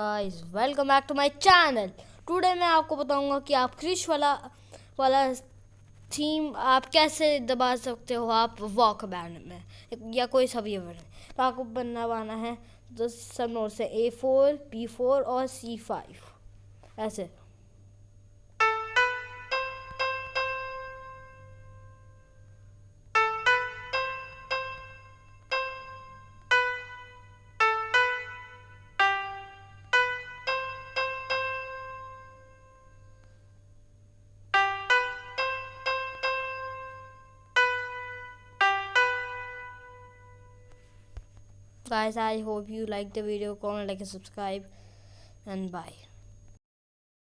Guys welcome back to my channel. Today मैं आपको बताऊंगा कि आप क्रिश वाला थीम आप कैसे दबा सकते हो आप वॉक बैंड में या कोई सा भी बने। तो आपको बनवाना है तो सब नोट से A4, B4 और C5 ऐसे। Guys, I hope you like the video. Comment, like, and subscribe, and bye.